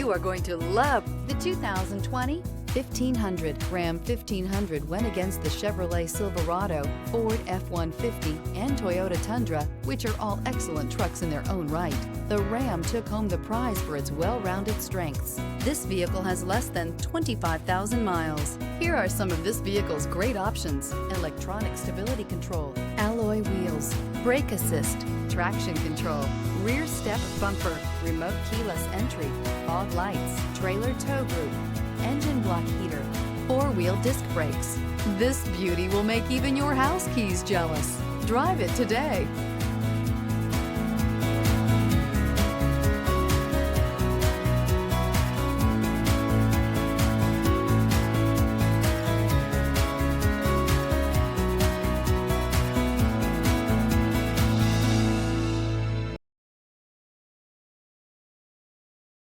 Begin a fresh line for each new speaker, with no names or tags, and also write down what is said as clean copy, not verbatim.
You are going to love the 2020 1500. Ram 1500 went against the Chevrolet Silverado, Ford F-150, and Toyota Tundra, which are all excellent trucks in their own right. The Ram took home the prize for its well-rounded strengths. This vehicle has less than 25,000 miles. Here are some of this vehicle's great options: electronic stability control, alloy wheels, brake assist, traction control, rear step bumper, remote keyless entry, fog lights, trailer tow group, engine block heater, four-wheel disc brakes. This beauty will make even your house keys jealous. Drive it today.